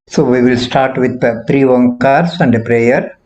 So we will start with the 3 Omkars and a prayer.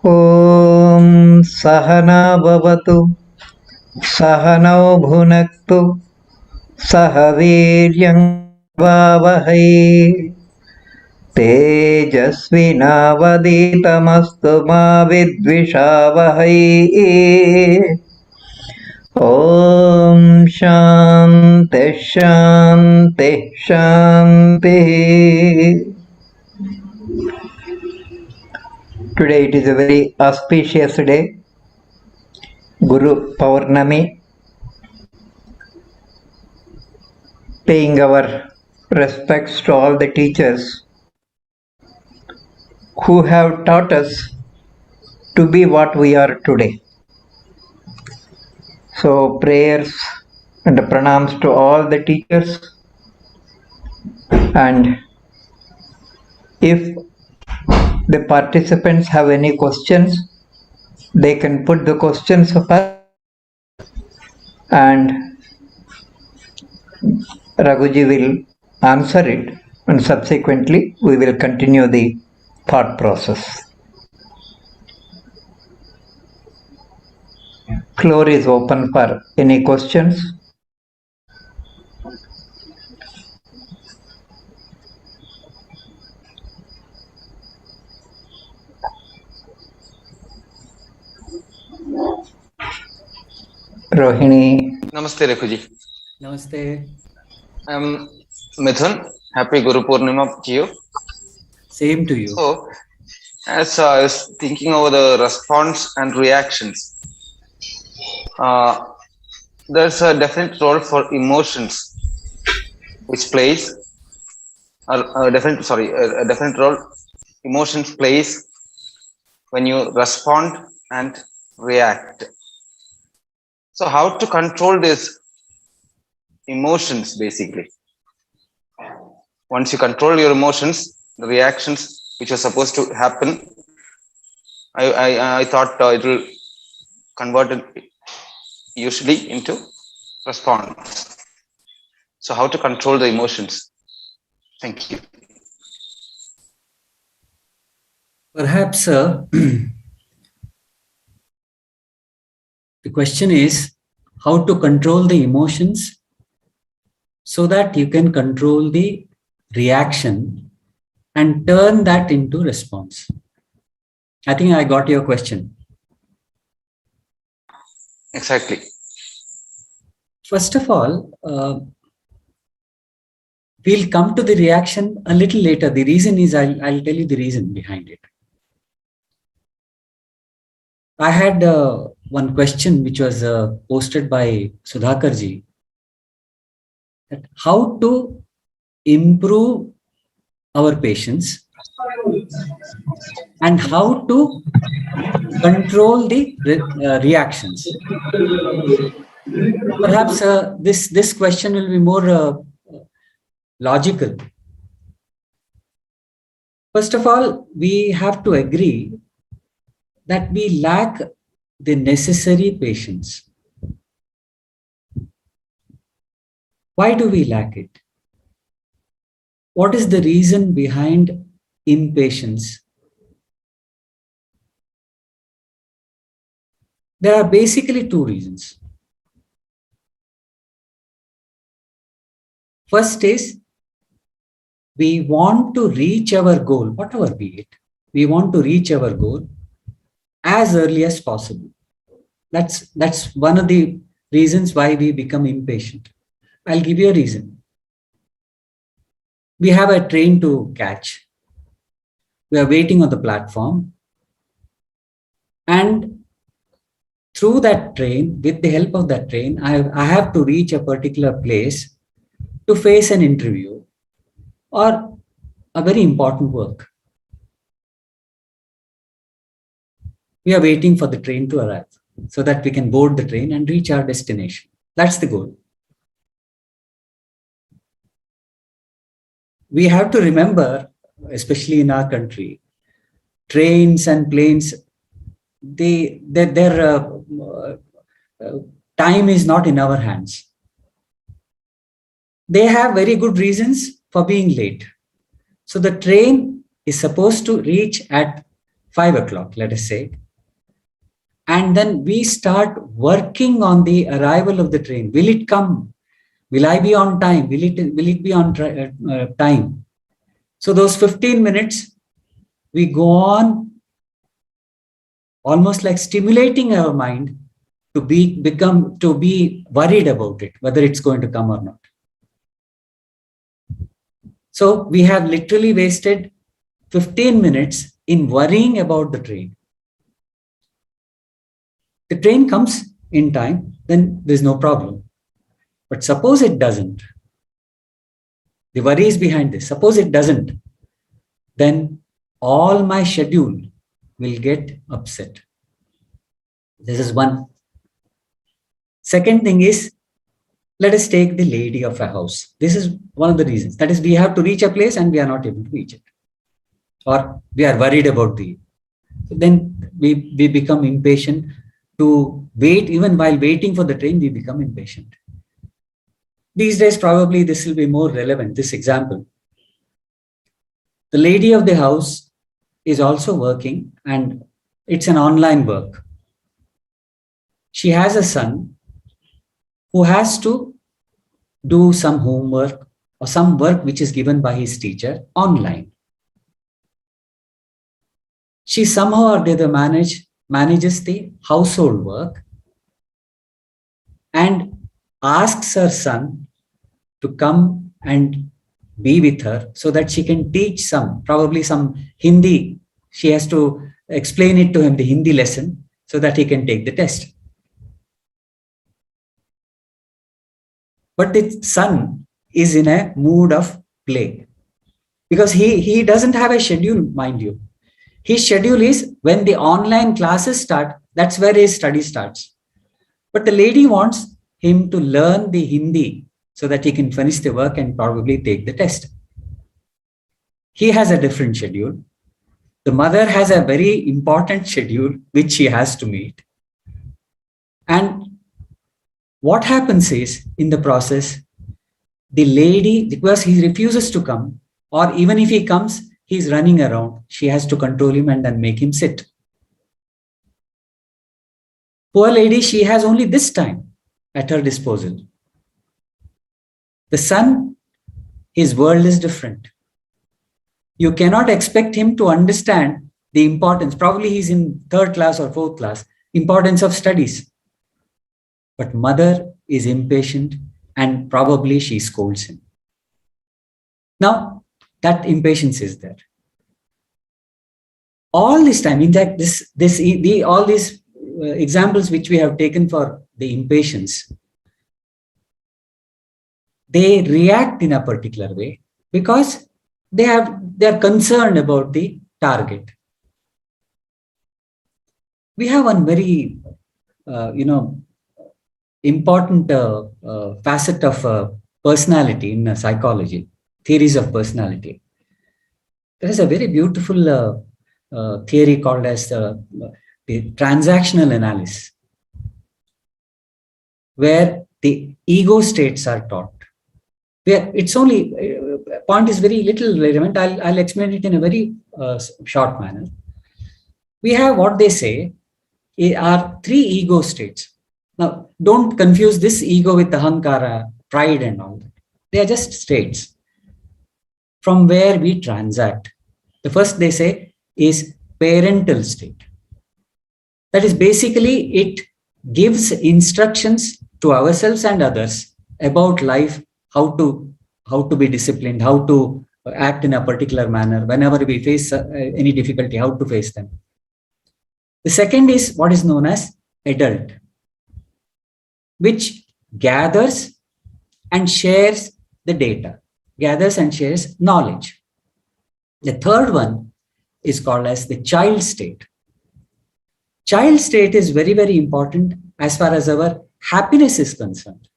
ॐ सहना भवतु सहनौ भुनक्तु सह वीर्यं वावहै तेजस्विनावदीतमस्तु मा विद्विषावहै ॐ शान्तिः शान्तिः शान्तिः. Today it is a very auspicious day, Guru Paurnami, paying our respects to all the teachers who have taught us to be what we are today. So prayers and pranams to all the teachers, and if the participants have any questions, they can put the questions first and Raghuji will answer it, and subsequently we will continue the thought process. Floor is open for any questions. Rohini. Namaste, Rekhuji. Namaste. I'm Mithun. Happy Guru Purnima to you. Same to you. So, as I was thinking over the response and reactions, there's a definite role for emotions, which plays a definite role emotions plays when you respond and react. So how to control these emotions, basically? Once you control your emotions, the reactions which are supposed to happen, I thought it will convert it usually into response. So how to control the emotions? Thank you. Perhaps the question is how to control the emotions so that you can control the reaction and turn that into response. I think I got your question. Exactly. First of all, we'll come to the reaction a little later. The reason is, I'll tell you the reason behind it. I had one question which was posted by Sudhakarji, that how to improve our patience and how to control the reactions. Perhaps this question will be more logical. First of all, we have to agree that we lack the necessary patience. Why do we lack it? What is the reason behind impatience? There are basically two reasons. First is, we want to reach our goal, whatever be it. We want to reach our goal as early as possible. That's one of the reasons why we become impatient. I'll give you a reason. We have a train to catch. We are waiting on the platform, and through that train, with the help of that train, I have to reach a particular place to face an interview or a very important work. We are waiting for the train to arrive so that we can board the train and reach our destination. That's the goal. We have to remember, especially in our country, trains and planes, their time is not in our hands. They have very good reasons for being late. So the train is supposed to reach at 5 o'clock, let us say. And then we start working on the arrival of the train. Will it come? Will I be on time? Will it be on time? So those 15 minutes, we go on almost like stimulating our mind to be worried about it, whether it's going to come or not. So we have literally wasted 15 minutes in worrying about the train. The train comes in time, then there's no problem. But suppose it doesn't. The worry is behind this. Suppose it doesn't. Then all my schedule will get upset. This is one. Second thing is, let us take the lady of a house. This is one of the reasons. That is, we have to reach a place and we are not able to reach it. Or we are worried about the. Then we become impatient to wait. Even while waiting for the train, we become impatient. These days, probably this will be more relevant, this example. The lady of the house is also working, and it's an online work. She has a son who has to do some homework or some work which is given by his teacher online. She somehow or the other manages the household work and asks her son to come and be with her so that she can teach probably some Hindi. She has to explain it to him, the Hindi lesson, so that he can take the test. But the son is in a mood of play because he doesn't have a schedule, mind you. His schedule is when the online classes start, that's where his study starts. But the lady wants him to learn the Hindi so that he can finish the work and probably take the test. He has a different schedule. The mother has a very important schedule which she has to meet. And what happens is, in the process, the lady, because he refuses to come, or even if he comes, he's running around. She has to control him and then make him sit. Poor lady, she has only this time at her disposal. The son, his world is different. You cannot expect him to understand the importance. Probably he's in 3rd class or 4th class, importance of studies. But mother is impatient and probably she scolds him. Now, that impatience is there. All this time, in fact, all these examples which we have taken for the impatience, they react in a particular way because they are concerned about the target. We have one very, important facet of personality in psychology, theories of personality. There is a very beautiful theory called as the transactional analysis, where the ego states are taught. It's only, point is very little relevant. I'll explain it in a very short manner. We have what they say are 3 ego states. Now, don't confuse this ego with the ahankara, pride and all that. They are just states from where we transact. The first they say is parental state. That is basically, it gives instructions to ourselves and others about life, how to be disciplined, how to act in a particular manner. Whenever we face any difficulty, how to face them. The second is what is known as adult, which gathers and shares the data, gathers and shares knowledge. The third one is called as the child state. Child state is very, very important as far as our happiness is concerned,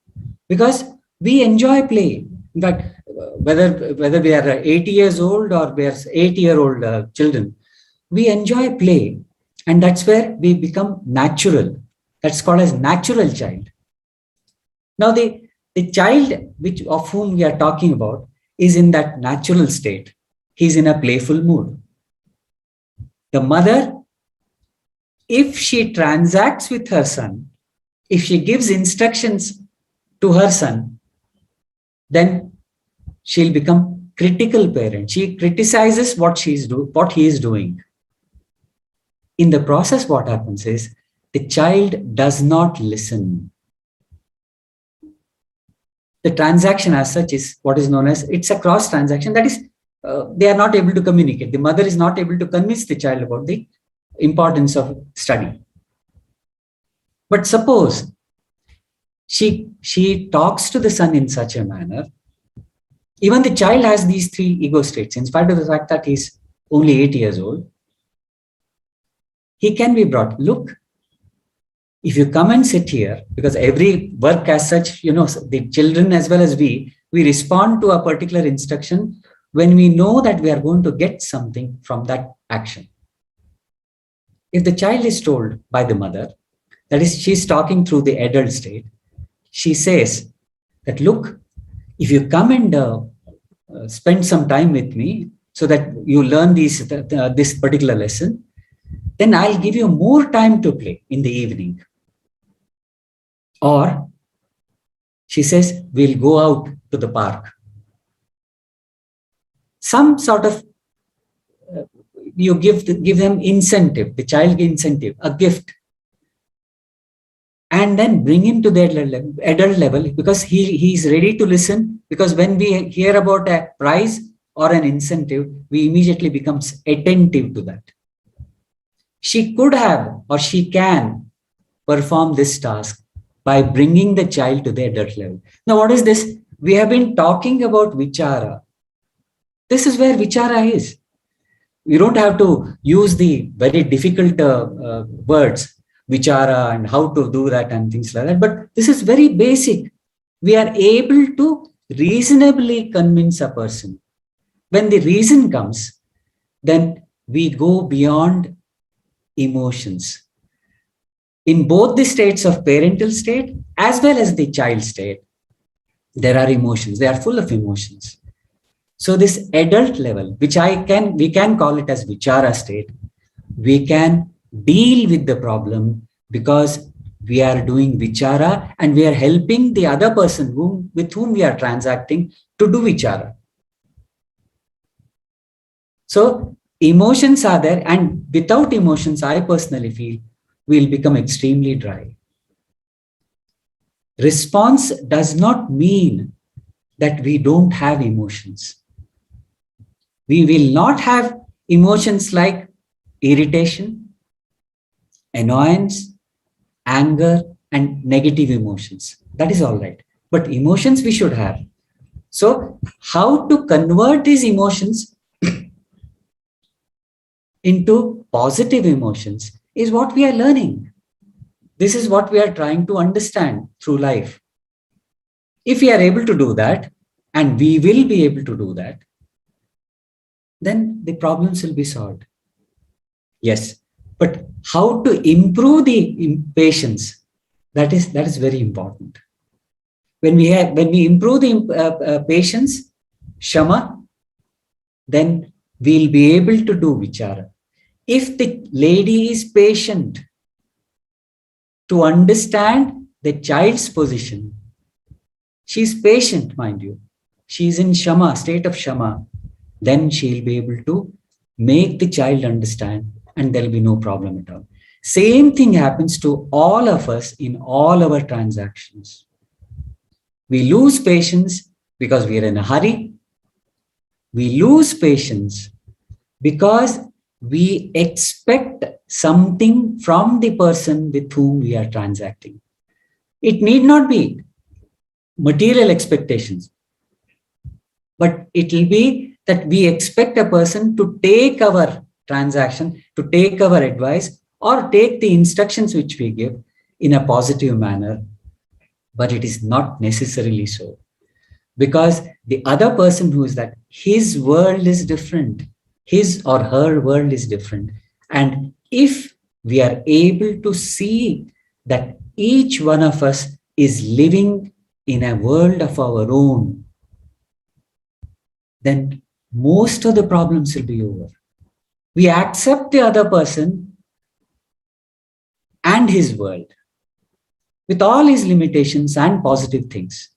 because we enjoy play. In fact, whether we are 80 years old or we are 8-year-old children, we enjoy play, and that's where we become natural. That's called as natural child. Now, the child of whom we are talking about is in that natural state. He's in a playful mood. The mother, if she transacts with her son, if she gives instructions to her son, then she'll become critical parent. She criticizes what he is doing. In the process, what happens is the child does not listen. The transaction as such is what is known as, it's a cross transaction. That is, they are not able to communicate. The mother is not able to convince the child about the importance of study. But suppose she talks to the son in such a manner, even the child has these 3 ego states, in spite of the fact that he's only 8 years old, he can be brought, look, if you come and sit here, because every work as such, the children as well as we respond to a particular instruction when we know that we are going to get something from that action. If the child is told by the mother, that is, she's talking through the adult state, she says that, look, if you come and spend some time with me so that you learn this particular lesson, then I'll give you more time to play in the evening. Or she says, we'll go out to the park. Some sort of, you give them incentive, the child incentive, a gift. And then bring him to the adult level, because he is ready to listen. Because when we hear about a prize or an incentive, we immediately becomes attentive to that. She could have, or she can perform this task by bringing the child to the adult level. Now, what is this? We have been talking about vichara. This is where vichara is. You don't have to use the very difficult words, vichara and how to do that and things like that. But this is very basic. We are able to reasonably convince a person. When the reason comes, then we go beyond emotions. In both the states of parental state as well as the child state, there are emotions. They are full of emotions. So this adult level, which we can call it as vichara state, we can deal with the problem because we are doing vichara and we are helping the other person with whom we are transacting to do vichara. So emotions are there, and without emotions, I personally feel we'll become extremely dry. Response does not mean that we don't have emotions. We will not have emotions like irritation, annoyance, anger, and negative emotions. That is all right. But emotions we should have. So how to convert these emotions into positive emotions is what we are learning. This is what we are trying to understand through life. If we are able to do that, and we will be able to do that, then the problems will be solved. Yes, but how to improve the patience, that is very important. When we improve the patience, shama, then we'll be able to do vichara. If the lady is patient to understand the child's position, she's patient, mind you, she's in shama, state of shama, then she'll be able to make the child understand and there'll be no problem at all. Same thing happens to all of us in all our transactions. We lose patience because we are in a hurry. We lose patience because we expect something from the person with whom we are transacting. It need not be material expectations, but it will be that we expect a person to take our transaction, to take our advice, or take the instructions which we give in a positive manner. But it is not necessarily so, because the other person who is that, his world is different, his or her world is different. And if we are able to see that each one of us is living in a world of our own, then most of the problems will be over. We accept the other person and his world with all his limitations and positive things.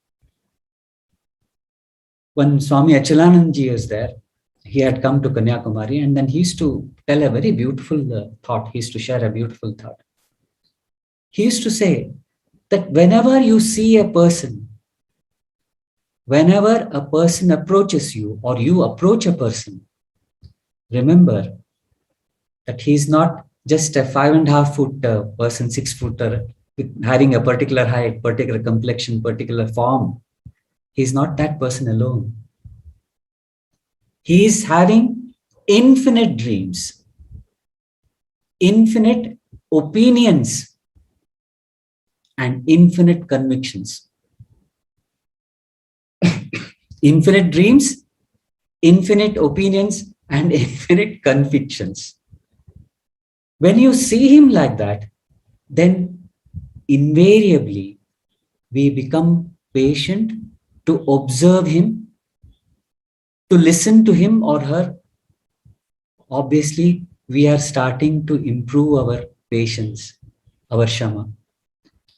When Swami Achalananji was there, he had come to Kanyakumari, and then he used to tell a very beautiful thought. He used to share a beautiful thought. He used to say that whenever you see a person, whenever a person approaches you or you approach a person, remember that he's not just a 5.5 foot person, 6 footer, having a particular height, particular complexion, particular form. He's not that person alone. He is having infinite dreams, infinite opinions, and infinite convictions. Infinite dreams, infinite opinions, and infinite convictions. When you see him like that, then invariably we become patient to observe him, to listen to him or her. Obviously, we are starting to improve our patience, our Shama.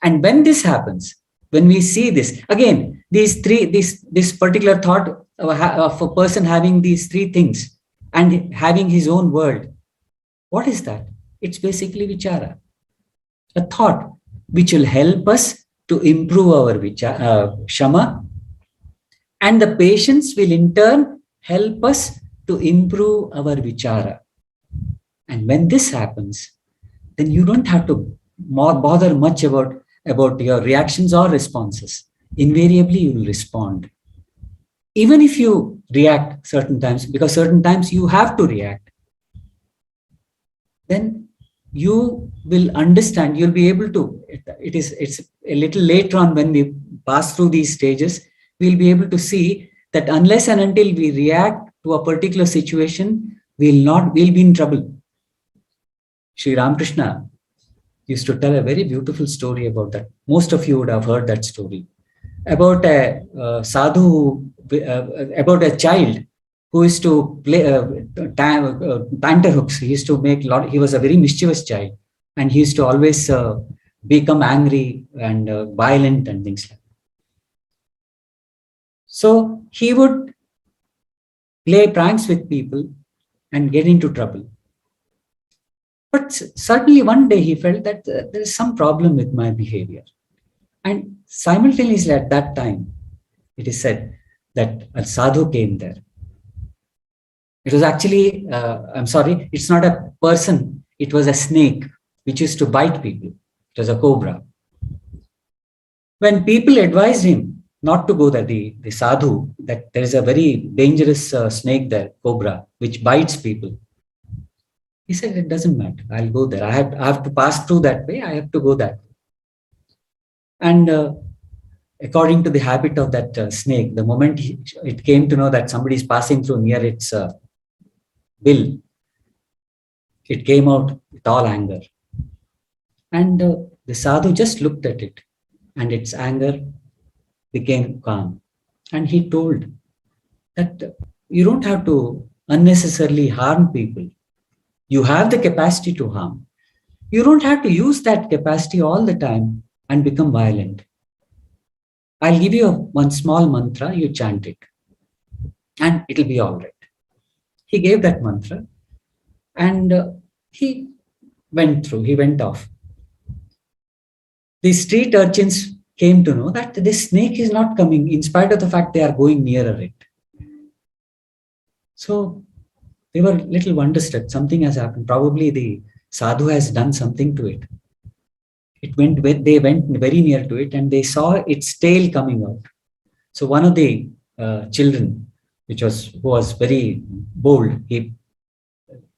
And when this happens, when we see this, again, this particular thought of a person having these three things and having his own world, what is that? It's basically vichara, a thought which will help us to improve our Shama, and the patience will in turn help us to improve our vichara. And when this happens, then you don't have to bother much about your reactions or responses. Invariably, you will respond. Even if you react certain times, because certain times you have to react, then you will understand, you'll be able to, it's a little later on when we pass through these stages, we'll be able to see that unless and until we react to a particular situation, we'll be in trouble. Sri Ramakrishna used to tell a very beautiful story about that. Most of you would have heard that story about a sadhu, about a child who used to play tenterhooks. He used to make he was a very mischievous child, and he used to always become angry and violent and things like that. So he would play pranks with people and get into trouble. But suddenly one day he felt that there is some problem with my behavior. And simultaneously at that time, it is said that a sadhu came there. It was actually, I'm sorry, it's not a person, it was a snake which used to bite people. It was a cobra. When people advised him not to go there, the sadhu, that there is a very dangerous snake there, cobra, which bites people. He said, it doesn't matter, I'll go there. I have to pass through that way, I have to go that way. And according to the habit of that snake, the moment it came to know that somebody is passing through near its bill, it came out with all anger. And the sadhu just looked at it, and its anger became calm. And he told that you don't have to unnecessarily harm people. You have the capacity to harm. You don't have to use that capacity all the time and become violent. I'll give you one small mantra, you chant it, and it'll be all right. He gave that mantra, and he went off. The street urchins came to know that this snake is not coming, in spite of the fact they are going nearer it. So they were little wonderstruck. Something has happened. Probably the sadhu has done something to it. They went very near to it and they saw its tail coming out. So one of the children, who was very bold, he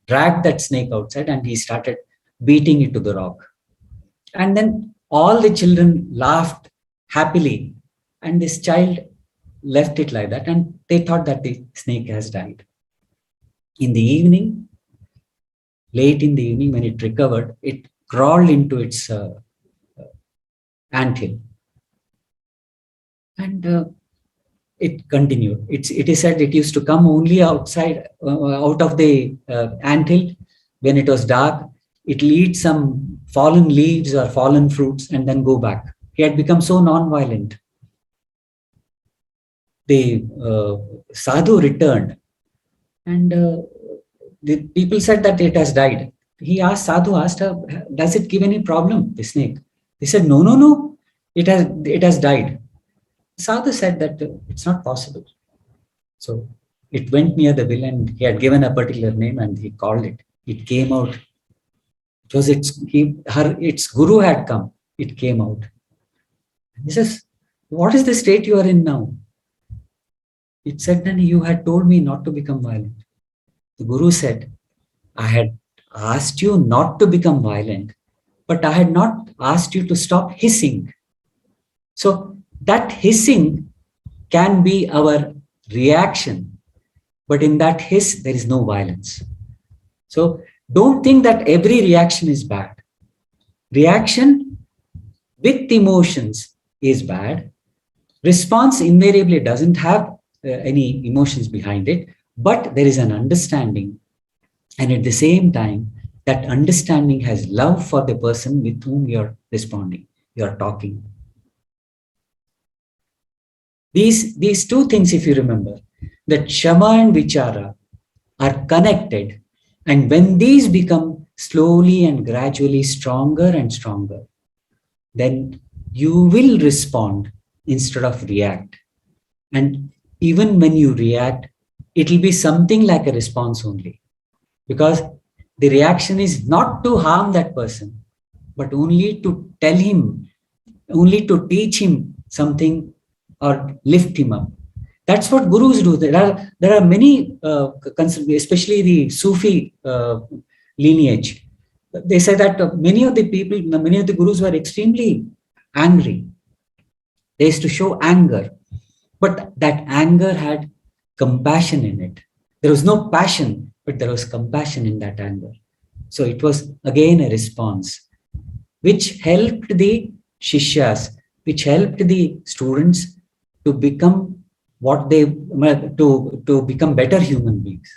dragged that snake outside and he started beating it to the rock. And then all the children laughed happily, and this child left it like that, and they thought that the snake has died. In the evening, late in the evening, when it recovered, it crawled into its anthill, and it continued. It is said it used to come only outside, out of the anthill when it was dark. It'll eat some fallen leaves or fallen fruits and then go back. He had become so non-violent. The sadhu returned, and the people said that it has died. Sadhu asked her, does it give any problem, the snake? They said, no, it has died. Sadhu said that it's not possible. So it went near the will, and he had given a particular name and he called it. It came out. It was its guru had come. It came out. He says, what is the state you are in now? It said, then you had told me not to become violent. The guru said, I had asked you not to become violent, but I had not asked you to stop hissing. So that hissing can be our reaction, but in that hiss, there is no violence. So don't think that every reaction is bad. Reaction with emotions is bad. Response invariably doesn't have any emotions behind it, but there is an understanding. And at the same time, that understanding has love for the person with whom you're responding, you're talking. These two things, if you remember, that Shama and Vichara are connected. And when these become slowly and gradually stronger and stronger, then you will respond instead of react. And even when you react, it will be something like a response only. Because the reaction is not to harm that person, but only to tell him, only to teach him something or lift him up. That's what gurus do. There are many, especially the Sufi lineage. They say that many of the gurus were extremely angry. They used to show anger, but that anger had compassion in it. There was no passion, but there was compassion in that anger. So it was again a response, which helped the Shishyas, which helped the students to become to become better human beings.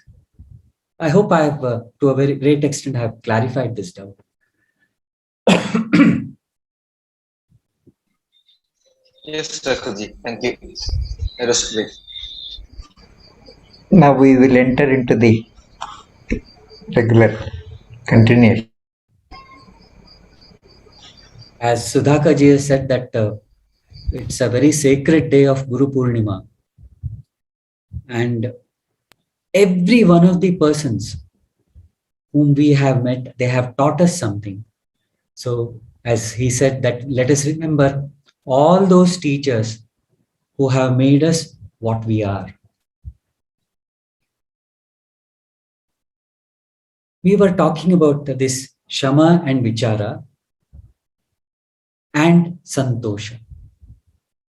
I hope I have, to a very great extent, have clarified this doubt. Yes, Sakuji. Thank you. That was great. Now we will enter into the regular continuation. As Sudhakar ji has said that it's a very sacred day of Guru Purnima. And every one of the persons whom we have met, they have taught us something. So as he said that, let us remember all those teachers who have made us what we are. We were talking about this Shama and Vichara and Santosha.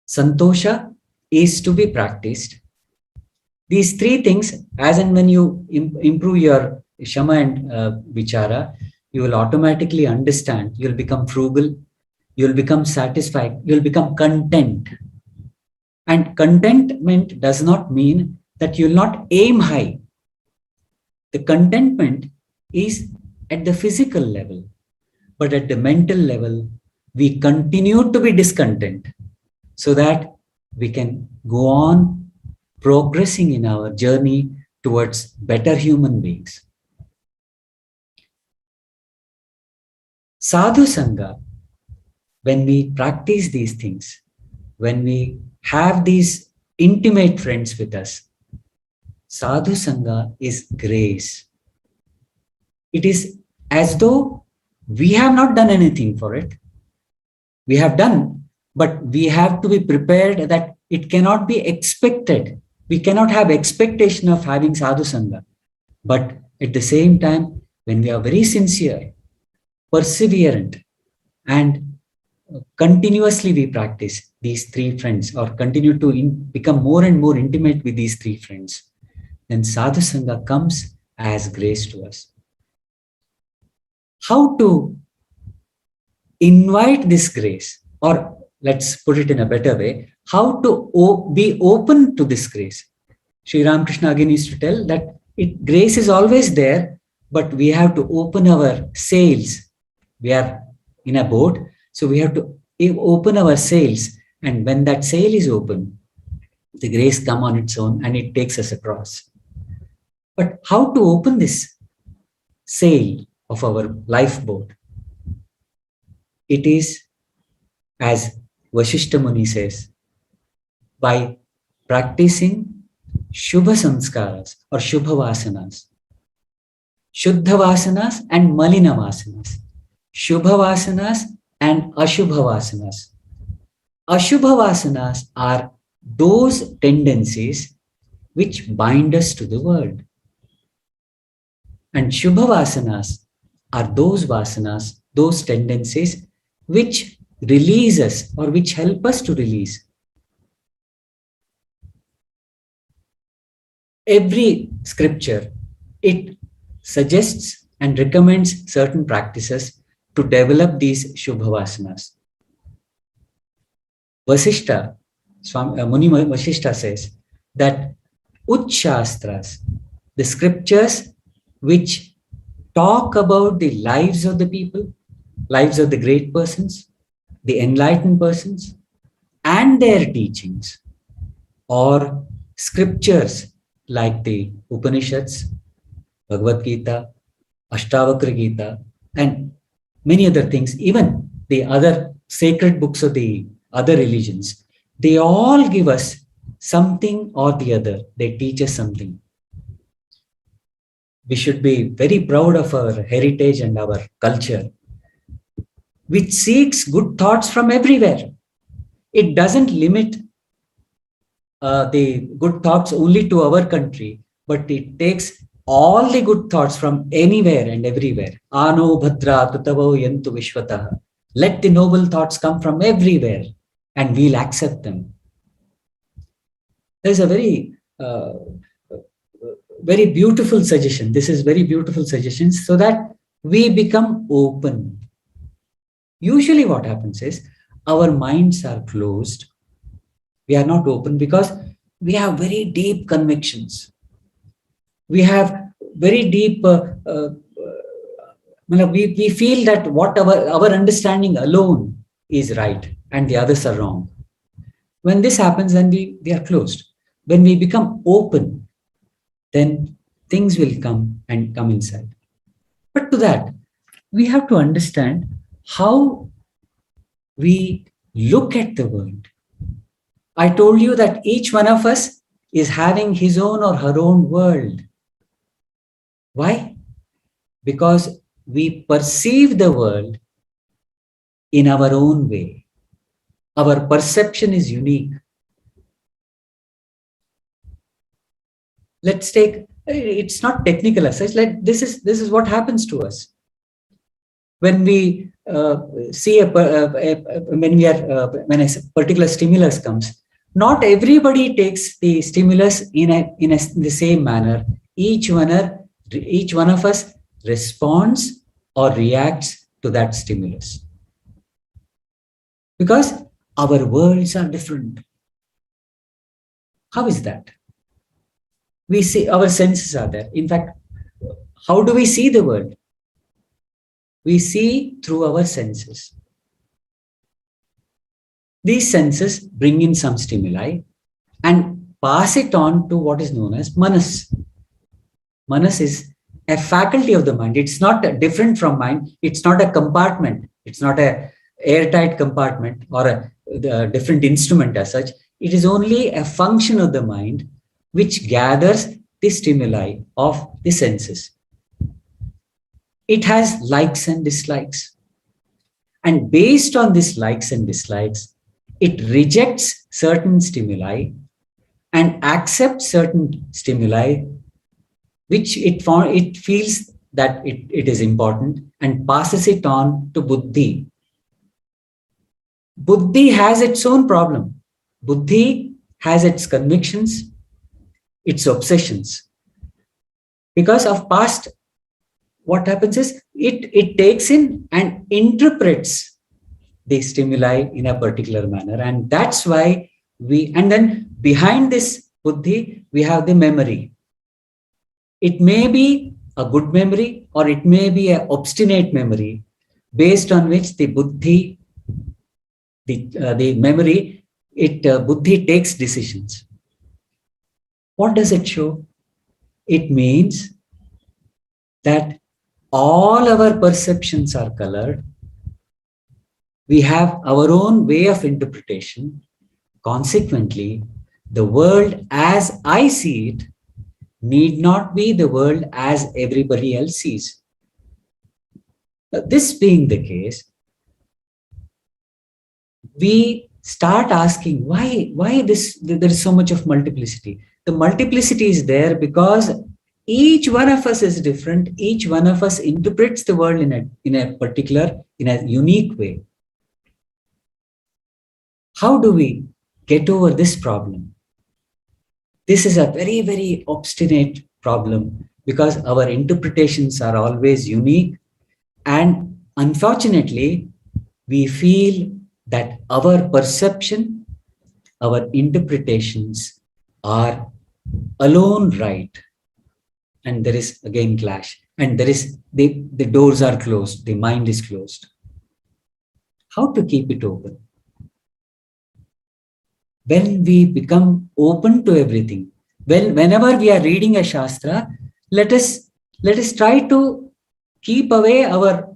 Santosha is to be practiced. These three things, as and when you improve your Shama and Vichara, you will automatically understand. You'll become frugal. You'll become satisfied. You'll become content. And contentment does not mean that you'll not aim high. The contentment is at the physical level, but at the mental level, we continue to be discontent so that we can go on progressing in our journey towards better human beings. Sadhu Sangha, when we practice these things, when we have these intimate friends with us, Sadhu Sangha is grace. It is as though we have not done anything for it. We have done, but we have to be prepared that it cannot be expected. We cannot have expectation of having Sadhu Sangha. But at the same time, when we are very sincere, perseverant, and continuously we practice these three friends or continue to become more and more intimate with these three friends, then Sadhu Sangha comes as grace to us. How to invite this grace, or let's put it in a better way, how to be open to this grace. Sri Ramakrishna again used to tell that grace is always there, but we have to open our sails. We are in a boat, so we have to open our sails, and when that sail is open, the grace comes on its own and it takes us across. But how to open this sail of our lifeboat? It is, as Vasishtha Muni says, by practicing Shubha Samskaras or Shubha Vasanas, Shuddha Vasanas and Malina Vasanas, Shubha Vasanas and Ashubha Vasanas. Ashubha Vasanas are those tendencies which bind us to the world. And Shubha Vasanas are those vasanas, those tendencies which release us or which help us to release. Every scripture, it suggests and recommends certain practices to develop these Shubha Vasanas. Vasishtha, Muni Vasishtha says that Uchshastras, the scriptures which talk about the lives of the people, lives of the great persons, the enlightened persons, and their teachings, or scriptures like the Upanishads, Bhagavad Gita, Ashtavakra Gita, and many other things, even the other sacred books of the other religions, they all give us something or the other. They teach us something. We should be very proud of our heritage and our culture, which seeks good thoughts from everywhere. It doesn't limit the good thoughts only to our country, but it takes all the good thoughts from anywhere and everywhere. Ano bhadra tutavo yantu vishwataha. Let the noble thoughts come from everywhere and we'll accept them. There's a very beautiful suggestion. This is very beautiful suggestions so that we become open. Usually what happens is our minds are closed. We are not open because we have very deep convictions. We have very deep, we feel that what our understanding alone is right and the others are wrong. When this happens, then we are closed. When we become open, then things will come inside. But to that, we have to understand how we look at the world. I told you that each one of us is having his own or her own world. Why? Because we perceive the world in our own way. Our perception is unique. Let's take, it's not technical as such, this is what happens to us. When we see when a particular stimulus comes, not everybody takes the stimulus in the same manner. Each one of us responds or reacts to that stimulus. Because our worlds are different. How is that? We see our senses are there. In fact, how do we see the world? We see through our senses. These senses bring in some stimuli and pass it on to what is known as manas. Manas is a faculty of the mind. It's not different from mind. It's not a compartment. It's not an airtight compartment or a different instrument as such. It is only a function of the mind which gathers the stimuli of the senses. It has likes and dislikes. And based on these likes and dislikes, it rejects certain stimuli and accepts certain stimuli, which it feels that it is important, and passes it on to buddhi. Buddhi has its own problem. Buddhi has its convictions, its obsessions. Because of past, what happens is it takes in and interprets the stimuli in a particular manner. And that's why and then behind this buddhi, we have the memory. It may be a good memory or it may be an obstinate memory, based on which the buddhi, the memory, buddhi takes decisions. What does it show? It means that all our perceptions are colored. We have our own way of interpretation. Consequently, the world as I see it need not be the world as everybody else sees. This being the case, we start asking why there is so much of multiplicity. The multiplicity is there because each one of us is different. Each one of us interprets the world in a unique way. How do we get over this problem? This is a very, very obstinate problem because our interpretations are always unique. And unfortunately, we feel that our perception, our interpretations are alone right. And there is again clash. And there is the doors are closed, the mind is closed. How to keep it open? When we become open to everything, whenever we are reading a Shastra, let us try to keep away our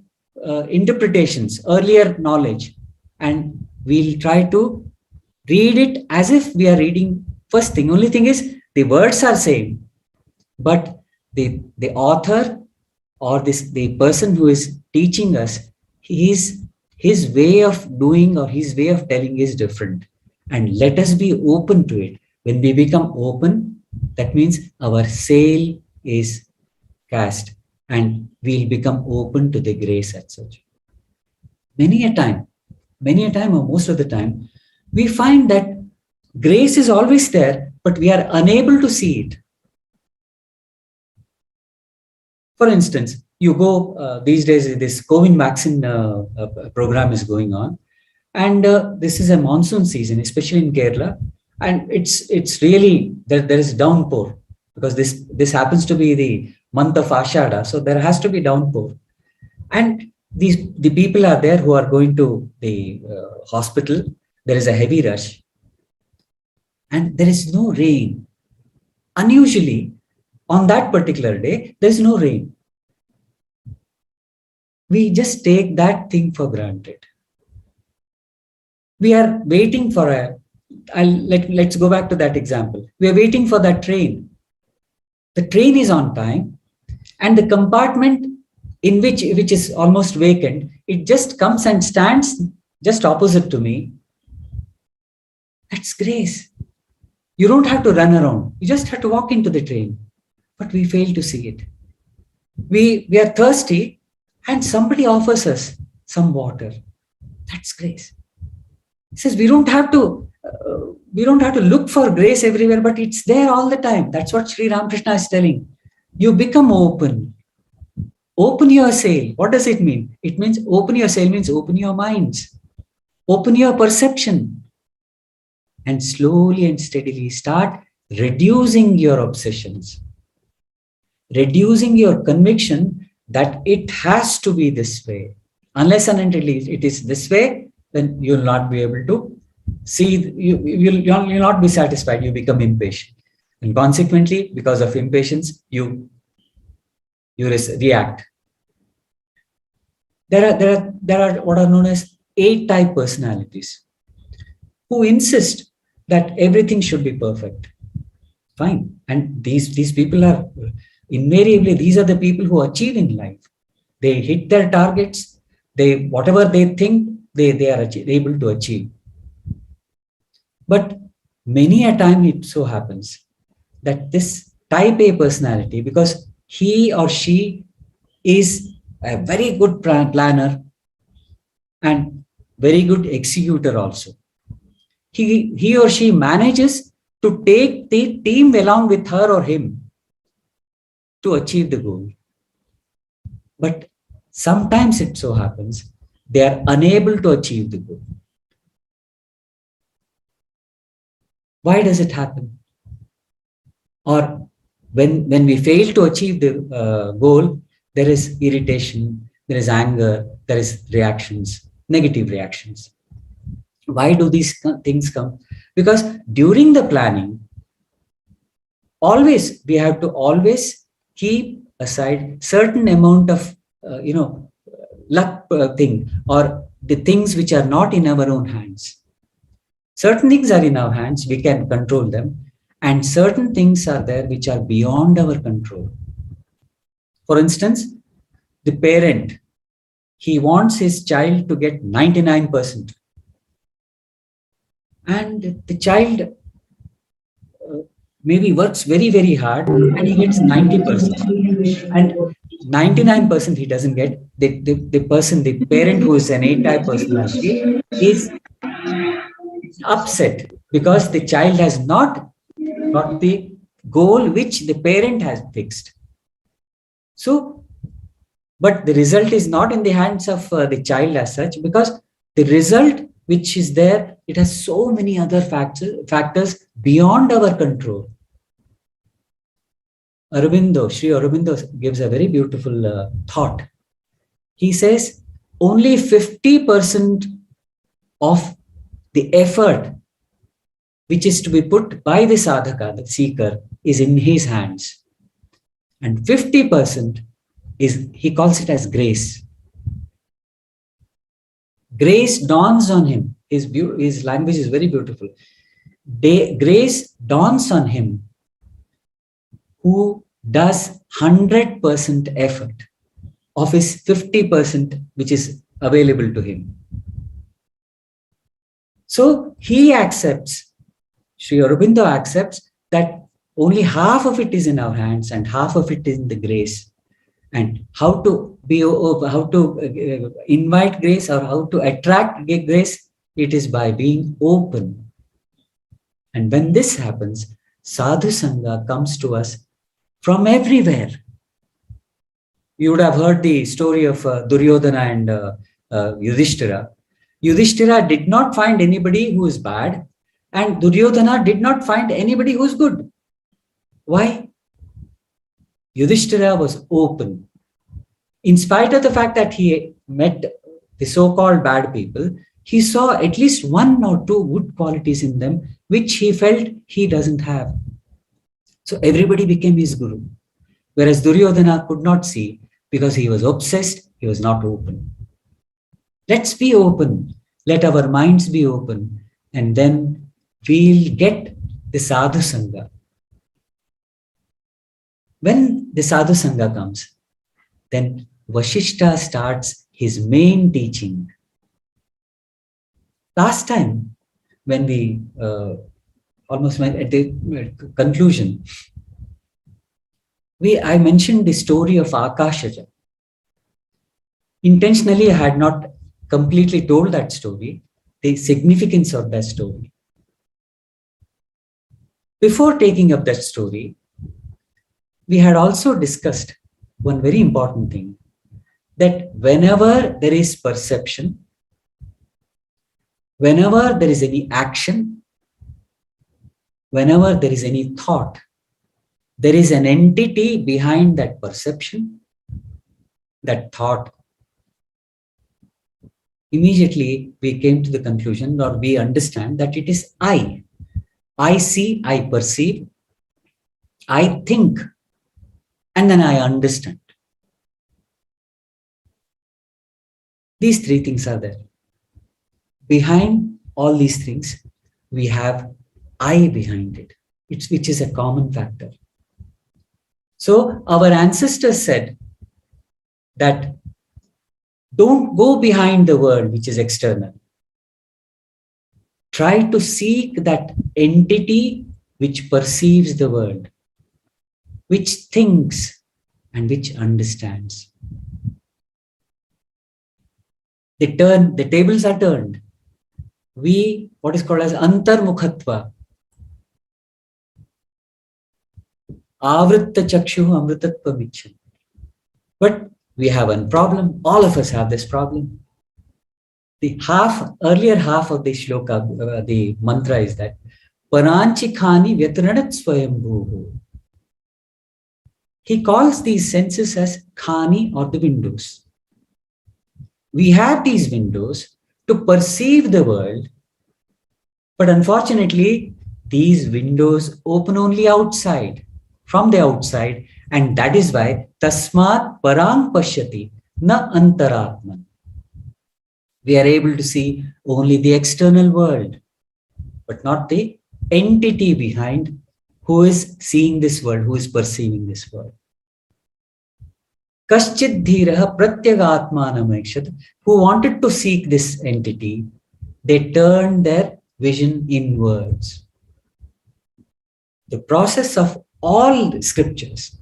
interpretations, earlier knowledge, and we'll try to read it as if we are reading first thing. Only thing is the words are same, but the author or the person who is teaching us, his way of doing or his way of telling is different. And let us be open to it. When we become open, that means our sail is cast and we'll become open to the grace as such. Many a time or most of the time, we find that grace is always there, but we are unable to see it. For instance, you go these days, this COVID vaccine program is going on. And this is a monsoon season, especially in Kerala, and it's really there is downpour because this happens to be the month of Ashada, so there has to be downpour, and the people are there who are going to the hospital. There is a heavy rush, and there is no rain. Unusually, on that particular day, there is no rain. We just take that thing for granted. We are waiting for let's go back to that example. We are waiting for that train. The train is on time and the compartment in which is almost vacant, it just comes and stands just opposite to me. That's grace. You don't have to run around. You just have to walk into the train. But we fail to see it. We are thirsty and somebody offers us some water. That's grace. He says we don't have to look for grace everywhere, but it's there all the time. That's what Sri Ramakrishna is telling. You become open. Open your sail. What does it mean? It means open your sail means open your minds. Open your perception. And slowly and steadily start reducing your obsessions. Reducing your conviction that it has to be this way. Unless and until it is this way, then you will not be able to see, you'll not be satisfied, you become impatient. And consequently, because of impatience, you react. There are what are known as A-type personalities who insist that everything should be perfect. Fine. And these people are invariably, these are the people who achieve in life. They hit their targets. They, whatever they think, they are able to achieve. But many a time it so happens that this type A personality, because he or she is a very good planner and very good executor also. He or she manages to take the team along with her or him to achieve the goal. But sometimes it so happens they are unable to achieve the goal. Why does it happen? Or when we fail to achieve the goal, there is irritation, there is anger, there is reactions, negative reactions. Why do these things come? Because during the planning, always we have to always keep aside certain amount of luck thing, or the things which are not in our own hands. Certain things are in our hands, we can control them, and certain things are there which are beyond our control. For instance, the parent, he wants his child to get 99%. And the child maybe works very, very hard and he gets 90%. And 99% he doesn't get. The person, the parent who is an A-type personality is upset because the child has not got the goal which the parent has fixed. So, but the result is not in the hands of the child as such, because the result which is there, it has so many other factors beyond our control. Sri Aurobindo gives a very beautiful thought. He says only 50% of the effort which is to be put by the sadhaka, the seeker, is in his hands. And 50% is, he calls it as grace. Grace dawns on him. His language is very beautiful. Grace dawns on him who does 100% effort of his 50% which is available to him. So he accepts, Sri Aurobindo accepts that only half of it is in our hands and half of it is in the grace. And how to invite grace or how to attract grace, it is by being open. And when this happens, Sadhu Sangha comes to us from everywhere. You would have heard the story of Duryodhana and Yudhishthira. Yudhishthira did not find anybody who is bad, and Duryodhana did not find anybody who is good. Why? Yudhishthira was open. In spite of the fact that he met the so-called bad people, he saw at least one or two good qualities in them, which he felt he doesn't have. So everybody became his guru. Whereas Duryodhana could not see because he was obsessed, he was not open. Let's be open. Let our minds be open. And then we'll get the Sadhu Sangha. When the Sadhu Sangha comes, then Vashishta starts his main teaching. Last time, when we almost went at the conclusion, I mentioned the story of Akashaja. Intentionally, I had not completely told that story, the significance of that story. Before taking up that story, we had also discussed one very important thing, that whenever there is perception, whenever there is any action, whenever there is any thought, there is an entity behind that perception, that thought. Immediately we came to the conclusion, or we understand that it is I. I see, I perceive, I think, and then I understand. These three things are there. Behind all these things, we have I behind it. which is a common factor. So our ancestors said that don't go behind the world which is external. Try to seek that entity which perceives the world, which thinks and which understands. The tables are turned. We, what is called as antarmukhatva, avritta chakshu amritatva michan. But we have one problem. All of us have this problem. The earlier half of the shloka, the mantra is that Paranchi khani vyatranat swayambhuhu. He calls these senses as khani, or the windows. We have these windows to perceive the world, but unfortunately, these windows open only outside, from the outside, and that is why tasmat parang pashyati na antaratman. We are able to see only the external world, but not the entity behind who is seeing this world, who is perceiving this world. Kaschid dhiraha pratyagatmanam akshat, who wanted to seek this entity, they turned their vision inwards. The process of all scriptures,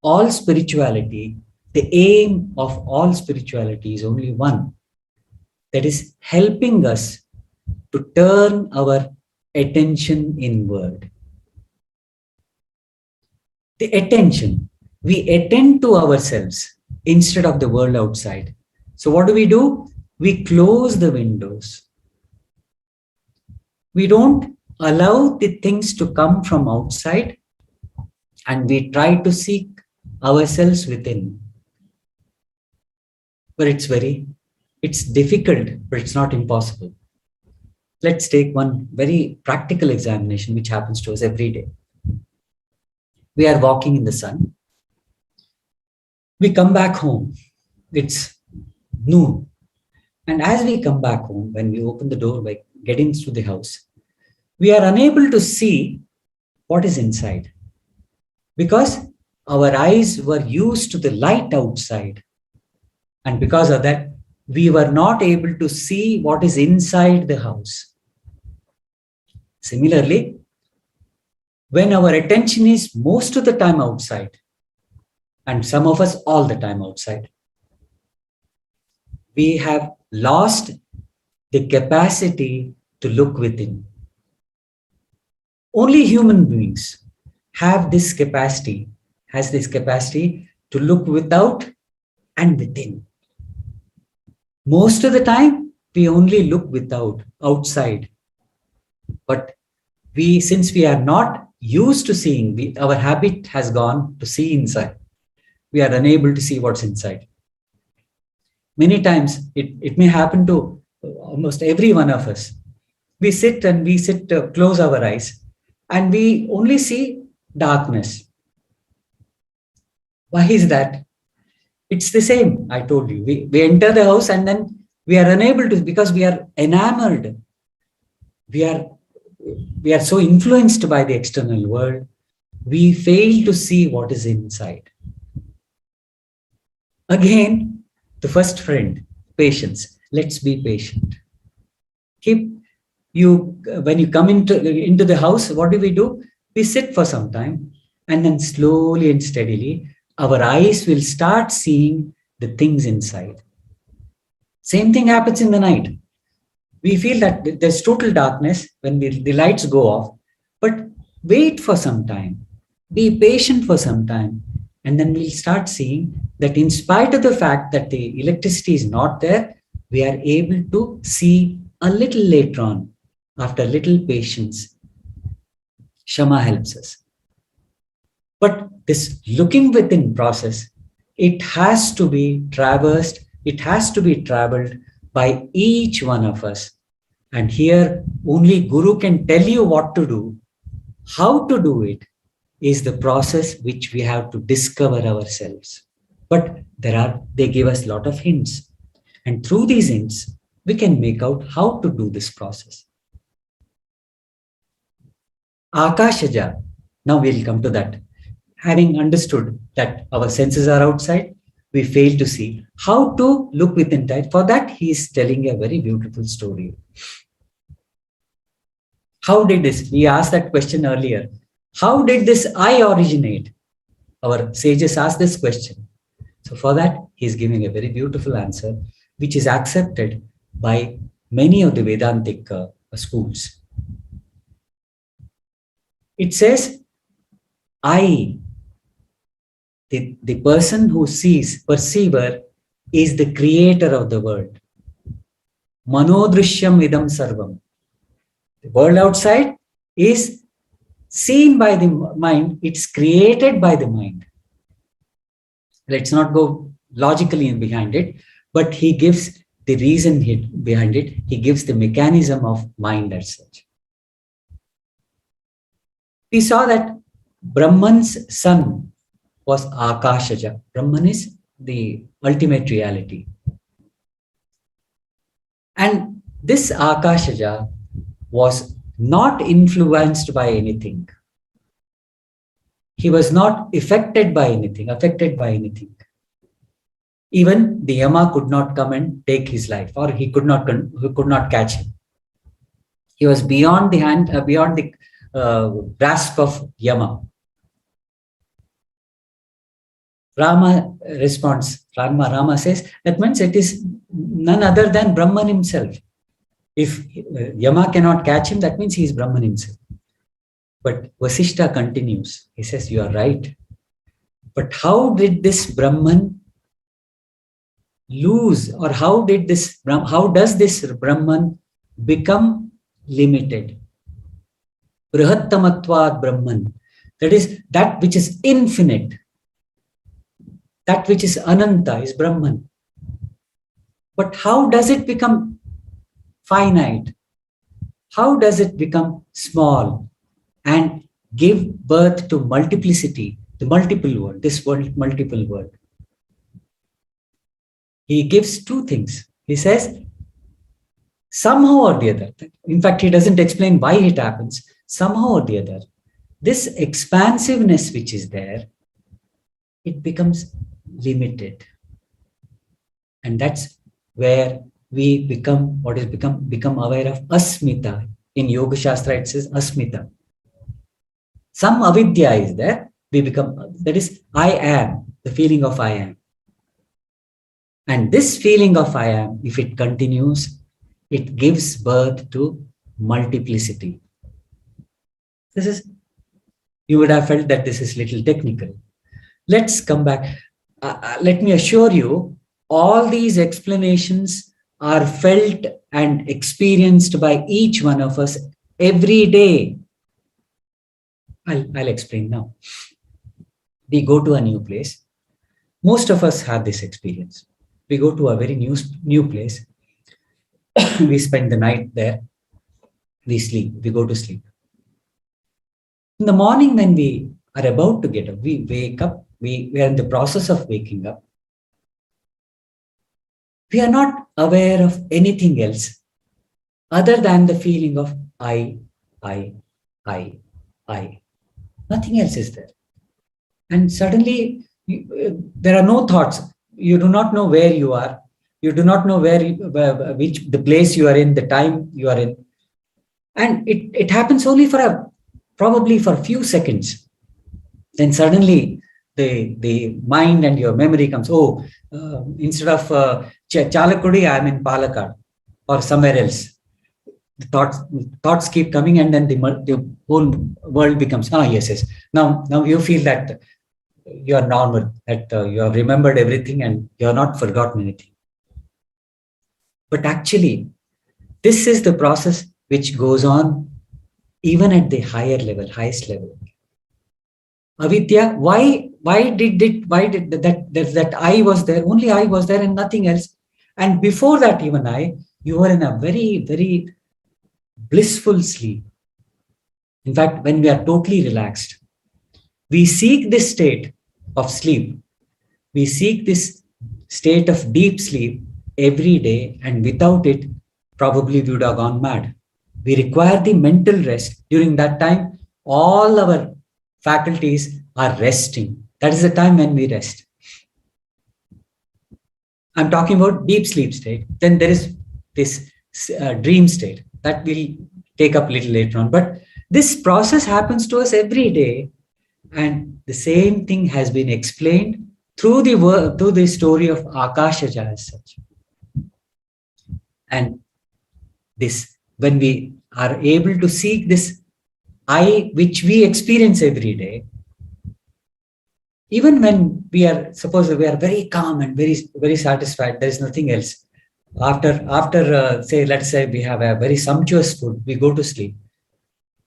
all spirituality, the aim of all spirituality is only one, that is helping us to turn our attention inward. The attention, we attend to ourselves instead of the world outside. So what do? We close the windows. We don't allow the things to come from outside, and we try to seek ourselves within. But it's difficult, but it's not impossible. Let's take one very practical examination which happens to us every day. We are walking in the sun. We come back home. It's noon. And as we come back home, when we open the door by getting into the house, we are unable to see what is inside, because our eyes were used to the light outside. And because of that, we were not able to see what is inside the house. Similarly, when our attention is most of the time outside, and some of us all the time outside, we have lost the capacity to look within. Only human beings has this capacity to look without and within. Most of the time, we only look outside. But since we are not used to seeing, our habit has gone to see inside. We are unable to see what's inside. Many times, it may happen to almost every one of us. We sit, close our eyes, and we only see darkness. Why is that? It's the same, I told you. We enter the house and then we are unable to, because we are enamored. We are so influenced by the external world, we fail to see what is inside. Again, the first friend, patience. Let's be patient. When you come into the house, what do? We sit for some time, and then slowly and steadily, our eyes will start seeing the things inside. Same thing happens in the night. We feel that there's total darkness when the lights go off, but wait for some time, be patient for some time, and then we'll start seeing that in spite of the fact that the electricity is not there, we are able to see a little later on, after little patience. Shama helps us. But this looking within process, it has to be traversed, it has to be traveled by each one of us. And here only Guru can tell you what to do. How to do it is the process which we have to discover ourselves. But they give us a lot of hints. And through these hints, we can make out how to do this process. Akashaja. Now we'll come to that. Having understood that our senses are outside, we fail to see how to look within that. For that, he is telling a very beautiful story. How did this? We asked that question earlier. How did this I originate? Our sages asked this question. So for that, he is giving a very beautiful answer, which is accepted by many of the Vedantic schools. It says, I, the person who sees, perceiver, is the creator of the world. Manodrishyam idam sarvam. The world outside is seen by the mind, it's created by the mind. Let's not go logically in behind it, but he gives the reason behind it. He gives the mechanism of mind as such. We saw that Brahman's son was Akashaja. Brahman is the ultimate reality. And this Akashaja was not influenced by anything. He was not affected by anything. Even the Yama could not come and take his life, or he could not catch him. He was beyond the grasp of Yama. Rama responds. Rama says that means it is none other than Brahman himself. If Yama cannot catch him, that means he is Brahman himself. But Vasishta continues. He says, you are right. But how did this Brahman lose, or how does this Brahman become limited? Brihattamatvad Brahman. That is, that which is infinite. That which is Ananta is Brahman. But how does it become finite? How does it become small and give birth to multiplicity, the multiple world, this world, multiple world? He gives two things. He says, somehow or the other, in fact, he doesn't explain why it happens, somehow or the other, this expansiveness which is there, it becomes limited. And that's where we become aware of asmita. In Yoga Shastra, it says asmita. Some avidya is there. That is, I am, the feeling of I am. And this feeling of I am, if it continues, it gives birth to multiplicity. You would have felt that this is little technical. Let's come back. Let me assure you, all these explanations are felt and experienced by each one of us every day. I'll explain now. We go to a new place. Most of us have this experience. We go to a very new place. We spend the night there. We sleep. We go to sleep. In the morning, when we are about to get up, we wake up. We are in the process of waking up. We are not aware of anything else other than the feeling of I. Nothing else is there. And suddenly, there are no thoughts. You do not know where you are. You do not know the place you are in, the time you are in. And it happens only probably for a few seconds. Then suddenly, the mind and your memory comes, instead of Chalakudi, I am in Palakkad or somewhere else. The thoughts keep coming, and then the whole world becomes, yes. Now you feel that you are normal, that you have remembered everything and you have not forgotten anything. But actually, this is the process which goes on even at the highest level. Avidya, why did that I was there, only I was there and nothing else. And before that, even you were in a very, very blissful sleep. In fact, when we are totally relaxed, we seek this state of sleep. We seek this state of deep sleep every day, and without it, probably we would have gone mad. We require the mental rest. During that time, all our faculties are resting. That is the time when we rest. I'm talking about deep sleep state. Then there is this dream state that we'll take up a little later on. But this process happens to us every day. And the same thing has been explained through the story of Akashaja as such. And this, when we are able to seek this I, which we experience every day, even when we are, suppose we are very calm and very, very satisfied, there is nothing else. After say, let's say we have a very sumptuous food, we go to sleep.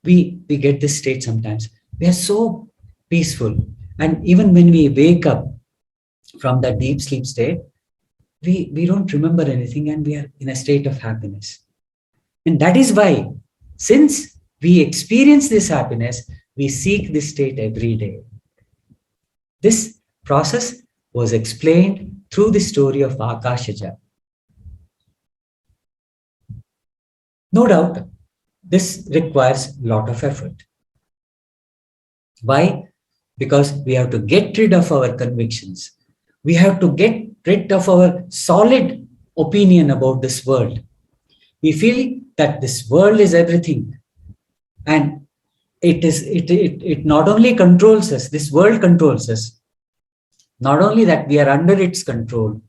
We get this state sometimes. We are so peaceful. And even when we wake up from that deep sleep state, we don't remember anything and we are in a state of happiness. And that is why, since we experience this happiness, we seek this state every day. This process was explained through the story of Akashaja. No doubt, this requires a lot of effort. Why? Because we have to get rid of our convictions. We have to get rid of our solid opinion about this world. We feel that this world is everything. And it not only controls us, this world controls us. Not only that we are under its control,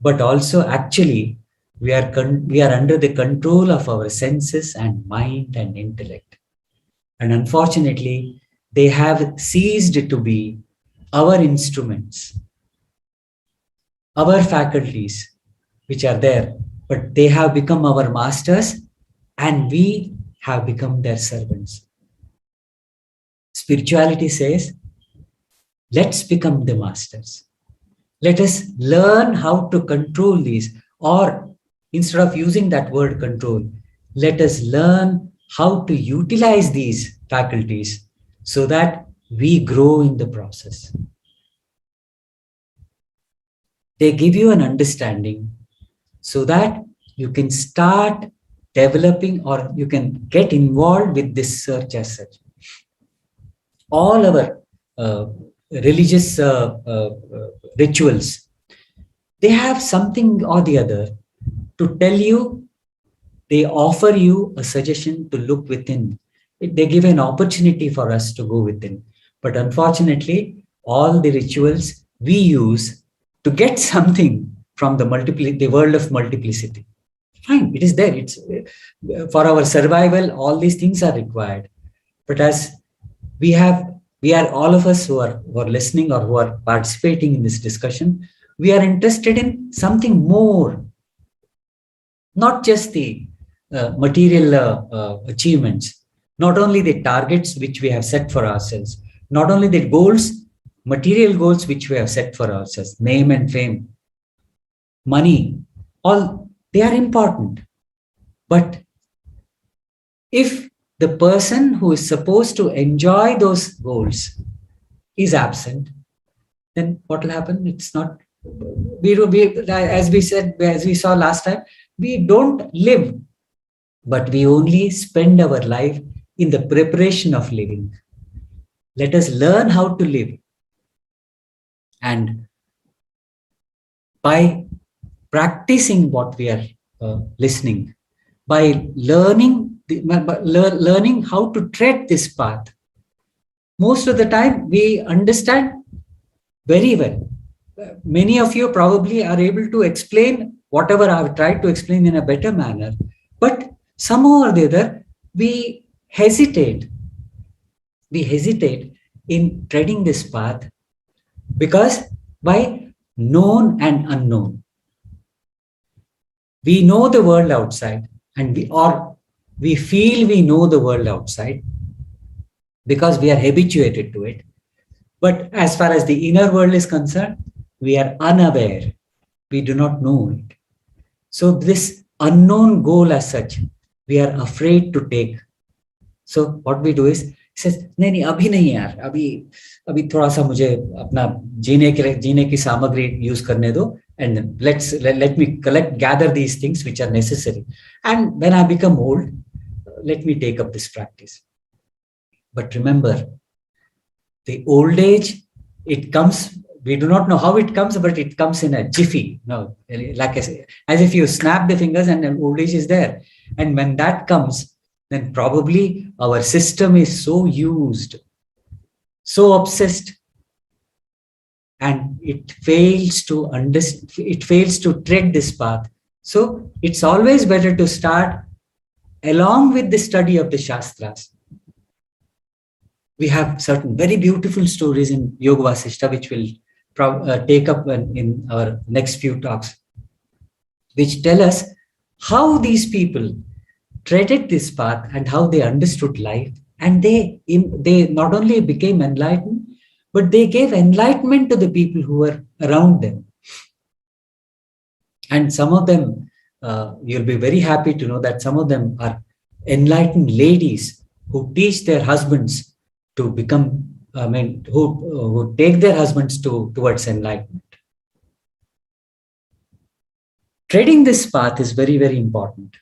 but also actually we are under the control of our senses and mind and intellect. And unfortunately, they have ceased to be our instruments, our faculties, which are there, but they have become our masters and we have become their servants. Spirituality says, let's become the masters. Let us learn how to control these, or instead of using that word control, let us learn how to utilize these faculties so that we grow in the process. They give you an understanding so that you can start developing or you can get involved with this search as such. All our religious rituals, they have something or the other to tell you. They offer you a suggestion to look within. They give an opportunity for us to go within. But unfortunately, all the rituals we use to get something from the world of multiplicity. Fine, it is there. It's for our survival, all these things are required. But as we are all of us who are listening or who are participating in this discussion, we are interested in something more, not just the material achievements, not only the targets which we have set for ourselves, not only the goals, material goals which we have set for ourselves, name and fame, money, all they are important. But if the person who is supposed to enjoy those goals is absent, then what will happen? It's not, as we said, as we saw last time, we don't live, but we only spend our life in the preparation of living. Let us learn how to live. And by practicing what we are listening, by learning how to tread this path, most of the time we understand very well. Many of you probably are able to explain whatever I've tried to explain in a better manner, but somehow or the other, we hesitate. We hesitate in treading this path because by known and unknown. We know the world outside and we feel we know the world outside because we are habituated to it. But as far as the inner world is concerned, we are unaware. We do not know it. So this unknown goal as such, we are afraid to take. So what we do is, says, नहीं अभी नहीं यार, अभी थोड़ा सा मुझे अपना जीने की सामग्री use करने दो, and let me gather these things which are necessary. And when I become old, let me take up this practice. But remember, the old age, it comes, we do not know how it comes, but it comes in a jiffy. No, like I say, as if you snap the fingers and an old age is there. And when that comes, then probably our system is so used, so obsessed, and it fails to understand, it fails to tread this path. So it's always better to start along with the study of the Shastras. We have certain very beautiful stories in Yoga Vasishta, which we'll take up in our next few talks, which tell us how these people treaded this path and how they understood life. And they not only became enlightened, but they gave enlightenment to the people who were around them. And some of them, you'll be very happy to know that some of them are enlightened ladies who teach their husbands to become, who take their husbands towards enlightenment. Treading this path is very, very important.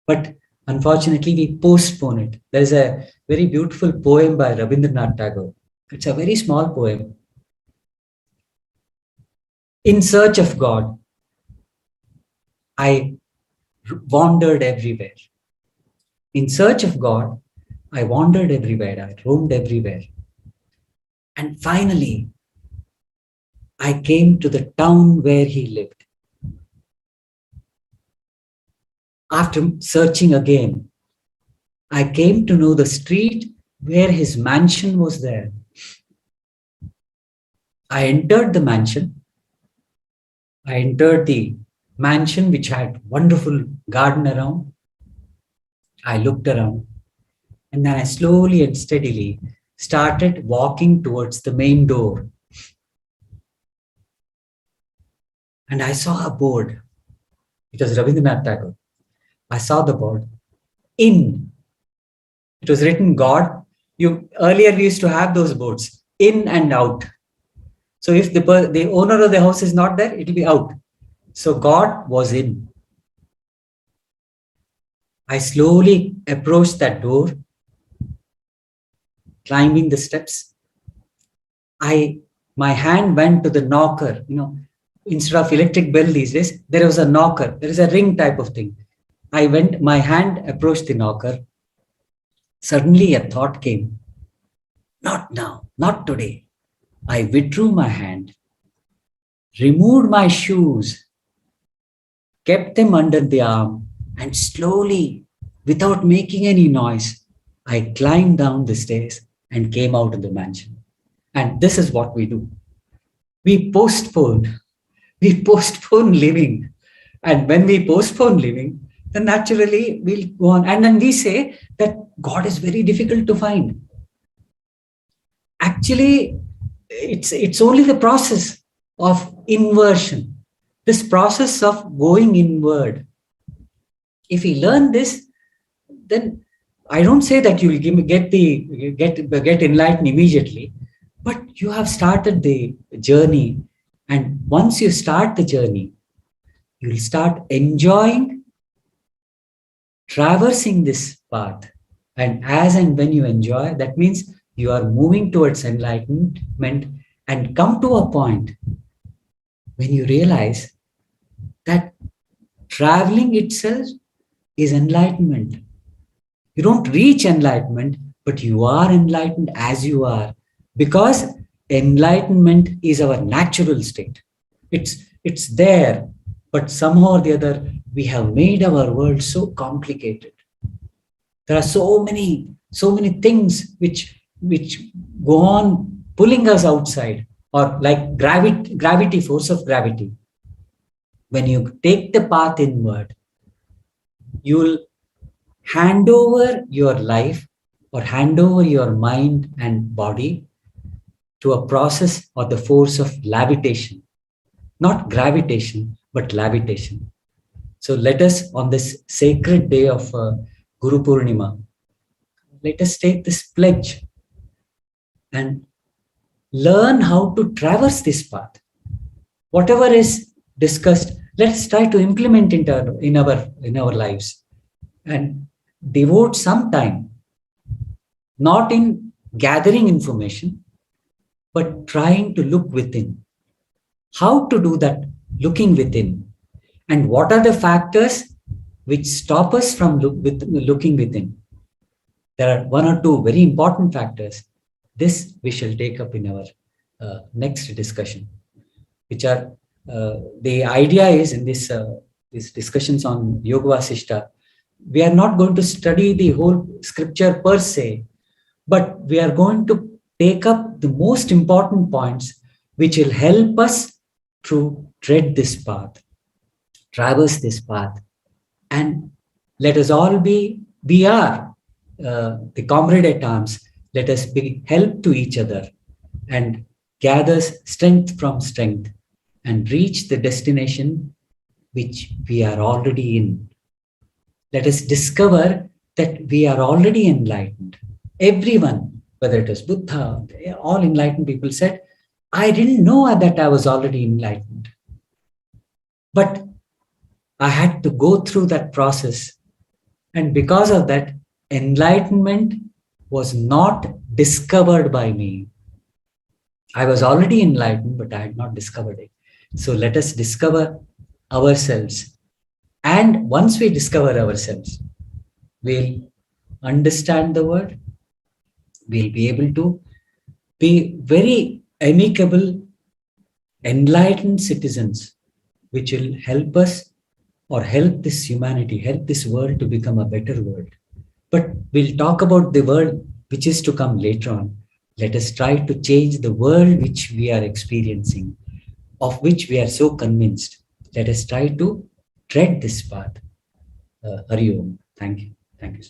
But unfortunately, we postpone it. There is a very beautiful poem by Rabindranath Tagore. It's a very small poem. In search of God, I wandered everywhere. In search of God, I wandered everywhere. I roamed everywhere. And finally, I came to the town where he lived. After searching again, I came to know the street where his mansion was there. I entered the mansion. I entered the mansion which had wonderful garden around. I looked around, and then I slowly and steadily started walking towards the main door. And I saw a board. It was Rabindranath Tagore. I saw the board. In. It was written God. Earlier we used to have those boards. In and out. So if the owner of the house is not there, it will be out. So God was in. I slowly approached that door, climbing the steps. My hand went to the knocker. Instead of electric bell these days, there was a knocker. There is a ring type of thing. My hand approached the knocker. Suddenly a thought came. Not now, not today. I withdrew my hand, removed my shoes, kept them under the arm, and slowly, without making any noise, I climbed down the stairs and came out of the mansion. And this is what we do. We postpone living. And when we postpone living, then naturally we'll go on. And then we say that God is very difficult to find. Actually, it's only the process of inversion, this process of going inward. If we learn this, then I don't say that you will get enlightened immediately, but you have started the journey. And once you start the journey, you will start enjoying traversing this path. And as and when you enjoy, that means you are moving towards enlightenment, and come to a point when you realize that traveling itself is enlightenment. You don't reach enlightenment, but you are enlightened as you are, because enlightenment is our natural state. It's there, but somehow or the other, we have made our world so complicated. There are so many things which go on pulling us outside, or like gravity, force of gravity. When you take the path inward, you'll hand over your life or hand over your mind and body to a process or the force of levitation. Not gravitation, but levitation. So let us, on this sacred day of Guru Purnima, let us take this pledge and learn how to traverse this path. Whatever is discussed, let's try to implement it in our lives, and devote some time not in gathering information, but trying to look within. How to do that looking within? And what are the factors which stop us from looking within? There are one or two very important factors. This we shall take up in our next discussion, which are the idea is in these discussions on Yoga Vasishta, we are not going to study the whole scripture per se, but we are going to take up the most important points which will help us to tread this path, traverse this path, and let us all we are the comrade at arms. Let us be help to each other and gather strength from strength and reach the destination which we are already in. Let us discover that we are already enlightened. Everyone, whether it was Buddha, all enlightened people said, I didn't know that I was already enlightened. But I had to go through that process. And because of that, enlightenment was not discovered by me. I was already enlightened, but I had not discovered it. So let us discover ourselves. And once we discover ourselves, we'll understand the world. We'll be able to be very amicable, enlightened citizens, which will help us or help this humanity, help this world to become a better world. But we'll talk about the world which is to come later on. Let us try to change the world which we are experiencing, of which we are so convinced. Let us try to tread this path. Hari Om. Thank you. Thank you.